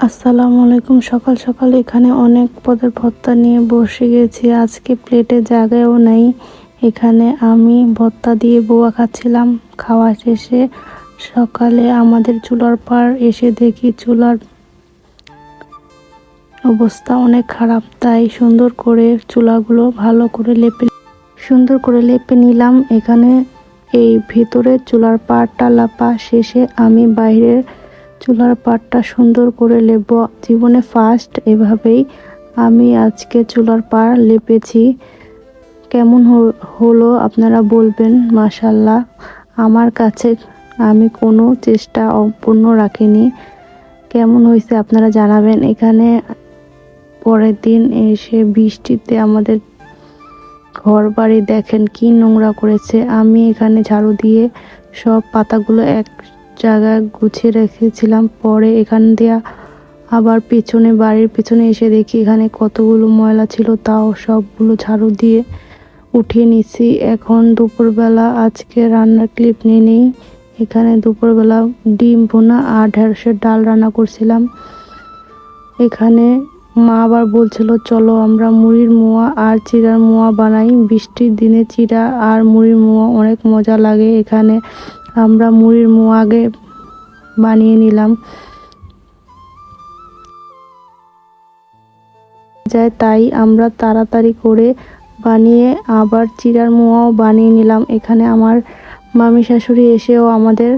আসসালামু আলাইকুম। সকাল সকাল এখানে অনেক পদের ভর্তা নিয়ে বসে গেছি। আজকে প্লেটে জায়গাও নেই। এখানে আমি ভর্তা দিয়ে বোয়া খাচ্ছিলাম। খাওয়া শেষে সকালে আমাদের চুলার পাড় এসে দেখি চুলার অবস্থা অনেক খারাপ, তাই সুন্দর করে চুলাগুলো সুন্দর করে লেপে নিলাম। এখানে এই ভিতরে চুলার পাড়টা লাপা শেষে আমি বাইরের চুলার পাড়টা সুন্দর করে লেপ। জীবনে ফার্স্ট এভাবেই আমি আজকে চুলার পাড় লেপেছি। কেমন হলো আপনারা বলবেন। মাশাআল্লাহ, আমার কাছে আমি কোনো চেষ্টা অপূর্ণ রাখিনি। কেমন হয়েছে আপনারা জানাবেন। এখানে পরের দিন এসে বৃষ্টিতে আমাদের ঘর বাড়ি দেখেন কি নোংরা করেছে। আমি এখানে ঝাড়ু দিয়ে সব পাতাগুলো এক জায়গায় গুছিয়ে রেখেছিলাম। পরে এখান দিয়ে আবার বাড়ির পেছনে এসে দেখি এখানে কতগুলো ময়লা ছিল, তাও সবগুলো ঝাড়ু দিয়ে উঠিয়ে নিচ্ছি। এখন দুপুরবেলা আজকে রান্নার ক্লিপ নিয়ে নেই। এখানে দুপুরবেলা ডিম ভুনা আর ঢেঁড়সের ডাল রান্না করছিলাম। এখানে মা আবার বলছিল চলো আমরা মুড়ির মোয়া আর চিড়ার মোয়া বানাই। বৃষ্টির দিনে চিড়া আর মুড়ির মোয়া অনেক মজা লাগে। এখানে আমরা মুড়ির মোয়া আগে বানিয়ে নিলাম, তাই আমরা তাড়াতাড়ি করে বানিয়ে আবার চিড়ার মোয়াও বানিয়ে নিলাম। এখানে আমার মামি শাশুড়ি এসেও আমাদের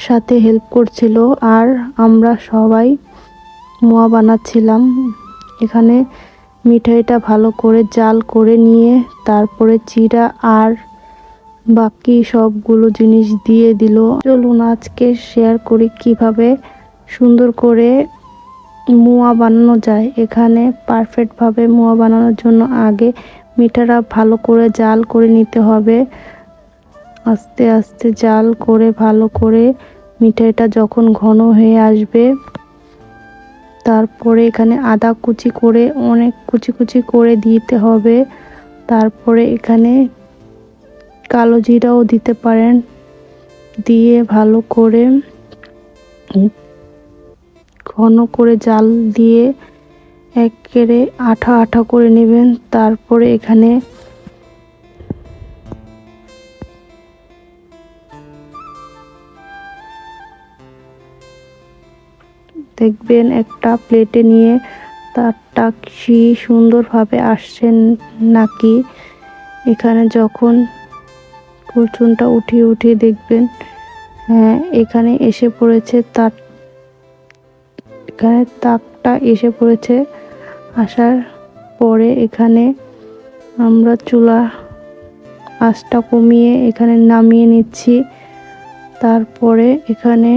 সাথে হেল্প করছিল আর আমরা সবাই মোয়া বানাচ্ছিলাম। এখানে মিঠাইটা ভালো করে জাল করে নিয়ে তারপরে চিড়া আর বাকি সবগুলো জিনিস দিয়ে দিল। চলুন আজকে শেয়ার করি কিভাবে সুন্দর করে মোয়া বানানো যায়। এখানে পারফেক্টভাবে মোয়া বানানোর জন্য আগে মিঠাটা ভালো করে জাল করে নিতে হবে। আস্তে আস্তে জাল করে ভালো করে মিঠাইটা যখন ঘন হয়ে আসবে, তারপরে এখানে আদা কুচি করে অনেক কুচি কুচি করে দিতে হবে। তারপরে এখানে কালো জিরাও দিতে পারেন। দিয়ে ভালো করে ঘন করে জাল দিয়ে একেবারে আঠা আঠা করে নেবেন। তারপরে এখানে দেখবেন একটা প্লেটে নিয়ে তারটা কি সুন্দরভাবে আসছে নাকি। এখানে যখন কুচুনটা উঠিয়ে দেখবেন হ্যাঁ এখানে এসে পড়েছে, এখানে তাকটা এসে পড়েছে। আসার পরে এখানে আমরা চুলা আঁচটা কমিয়ে এখানে নামিয়ে নিচ্ছি। তারপরে এখানে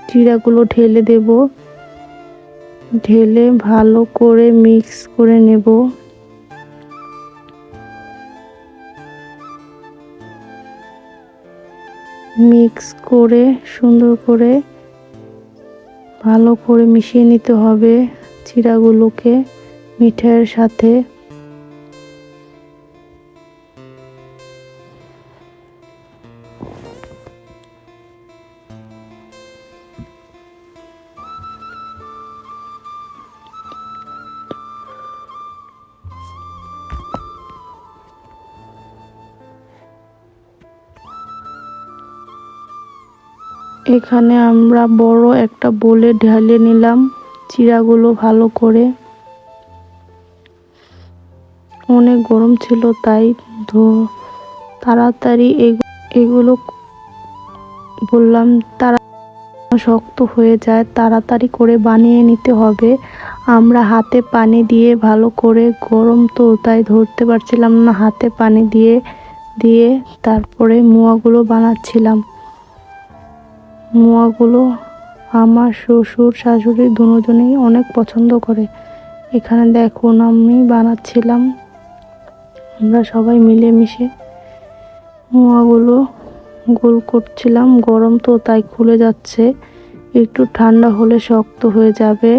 চিড়াগুলো ঢেলে দেব, ঢেলে ভালো করে মিক্স করে নেব। মিক্স করে সুন্দর করে ভালো করে মিশিয়ে নিতে হবে চিড়াগুলোকে মিঠাইয়ের সাথে। এখানে আমরা বড় একটা বোলে ঢেলে নিলাম চিড়াগুলো ভালো করে। অনেক গরম ছিল তাই তাড়াতাড়ি এগুলো বললাম তারা শক্ত হয়ে যায়, তাড়াতাড়ি করে বানিয়ে নিতে হবে। আমরা হাতে পানি দিয়ে ভালো করে, গরম তো তাই ধরতে পারছিলাম না, হাতে পানি দিয়ে দিয়ে তারপরে মোয়াগুলো বানাচ্ছিলাম। মোয়াগুলো আমার শ্বশুর শাশুড়ি দুজনেই অনেক পছন্দ করে। এখানে দেখুন আমি বানাচ্ছিলাম, আমরা সবাই মিলেমিশে মোয়াগুলো গোল করছিলাম। গরম তো তাই খুলে যাচ্ছে, একটু ঠান্ডা হলে শক্ত হয়ে যাবে।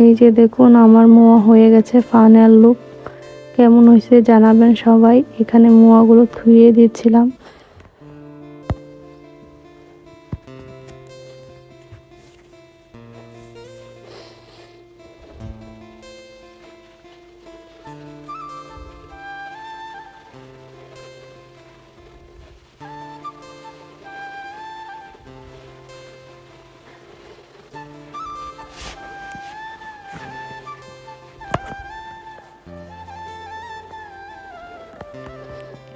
এই যে দেখুন আমার মোয়া হয়ে গেছে। ফাইনাল লুক কেমন হয়েছে জানাবেন সবাই। এখানে মোয়াগুলো ধুয়ে দিচ্ছিলাম।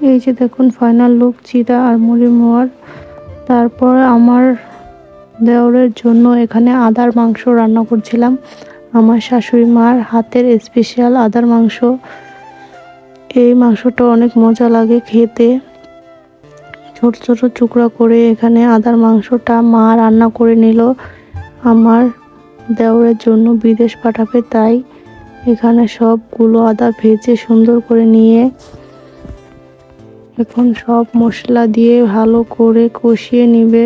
এই যে দেখুন ফাইনাল লুক জিরা আর মুড়ি মোয়ার। তারপর আমার দেওরের জন্য এখানে আদার মাংস রান্না করছিলাম। আমার শাশুড়ি মার হাতের স্পেশাল আদার মাংস। এই মাংসটা অনেক মজা লাগে খেতে। ছোট ছোট টুকরা করে এখানে আদার মাংসটা মা রান্না করে নিল আমার দেওরের জন্য, বিদেশ পাঠাবে তাই। এখানে সবগুলো আদা ভেজে সুন্দর করে নিয়ে এখন সব মশলা দিয়ে ভালো করে কষিয়ে নিবে।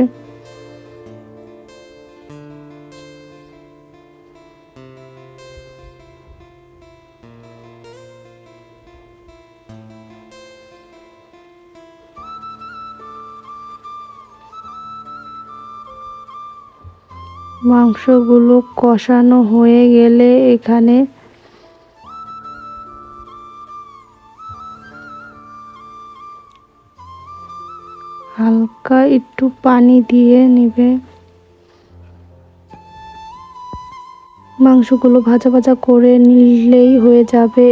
মাংসগুলো কষানো হয়ে গেলে এখানে হালকা একটু পানি দিয়ে নিবে। মাংসগুলো ভাজা ভাজা করে নিলেই হয়ে যাবে।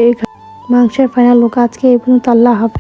মাংসের ফাইনাল লুক আজকে এই পর্যন্ত। আল্লাহ হাফেজ।